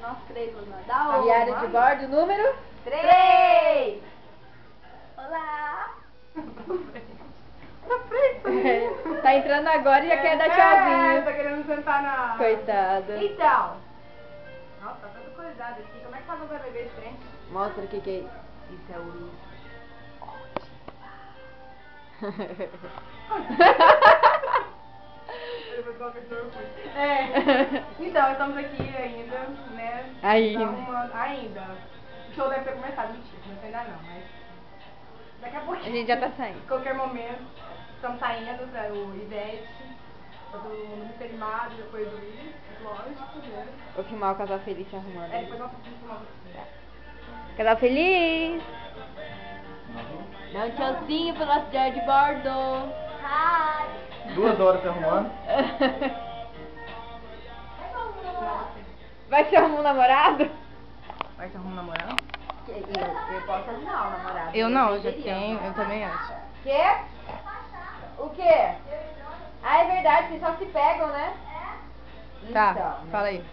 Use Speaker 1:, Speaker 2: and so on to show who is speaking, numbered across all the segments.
Speaker 1: Nós três vamos nadar.
Speaker 2: Diário de bordo número
Speaker 1: 3. Olá.
Speaker 2: Tá entrando agora e já quer dar tchauzinho.
Speaker 1: Tá querendo sentar na...
Speaker 2: Coitada.
Speaker 1: Então. Nossa, tá todo coisado aqui. Como é que faz pra beber esse trem?
Speaker 2: Mostra o que é isso.
Speaker 1: Isso é o... Então, estamos aqui ainda, né? Ainda. O show deve ter começado, mentira, não sei ainda não, mas daqui a pouquinho.
Speaker 2: A gente já tá saindo.
Speaker 1: Qualquer momento, estamos saindo para o Ivete, tá todo mundo muito animado, depois do Luiz, lógico, né?
Speaker 2: Vou filmar o casal feliz se arrumando.
Speaker 1: Depois nós vamos filmar você.
Speaker 2: Casal feliz! Dá um tchauzinho pro nosso diário de bordo.
Speaker 1: Hi!
Speaker 3: 2 horas se arrumando.
Speaker 2: Vai ser um namorado?
Speaker 1: Vai ser um namorado?
Speaker 2: Eu posso arrumar um namorado.
Speaker 1: Eu não, já tenho, eu também acho.
Speaker 2: Quê? O quê? Ah, é verdade, vocês só se pegam, né?
Speaker 1: Tá,
Speaker 2: Então,
Speaker 1: fala aí.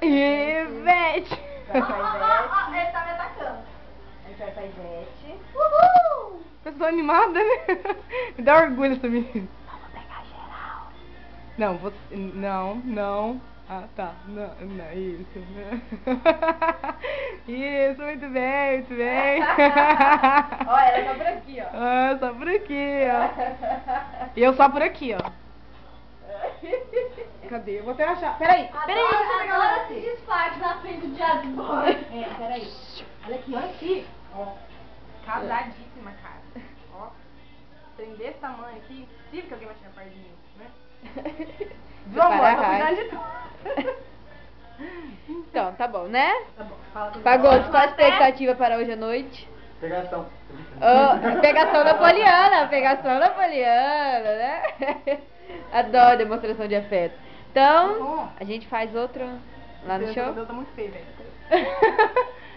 Speaker 1: Ivete!
Speaker 2: Vai pra Ivete.
Speaker 1: Ele tá me atacando.
Speaker 2: A gente vai pra Ivete.
Speaker 1: Uhul! Pessoa animada, né? Me dá orgulho essa menina.
Speaker 2: Vamos pegar geral.
Speaker 1: Não, você. Não. Ah, tá. Não, isso. Isso, muito bem, muito bem.
Speaker 2: Olha, ela tá por aqui, ó.
Speaker 1: Ah, só por aqui, ó. E eu só por aqui, ó. Cadê? Eu vou até achar. Peraí, deixa eu pegar o
Speaker 4: Agora se disfarce na frente do diário de bordo.
Speaker 1: É, peraí. Olha aqui. Ó. Casadíssima, cara. Ó. Tem desse tamanho aqui. Impossível que alguém vai tirar perto de mim, né? Viu, amor? Tô cuidando de tudo.
Speaker 2: Então, tá bom, né?
Speaker 1: Tá bom, fala tudo.
Speaker 2: Pagou qual a expectativa para hoje à noite?
Speaker 3: Pegação.
Speaker 2: Pegação napoliana, né? Adoro demonstração de afeto. Então, a gente faz outro lá no show?
Speaker 1: Meu tá muito feio, velho.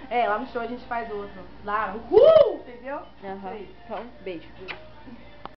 Speaker 1: É, lá no show a gente faz outro. Lá, uhul! Entendeu?
Speaker 2: Aham. Então, beijo.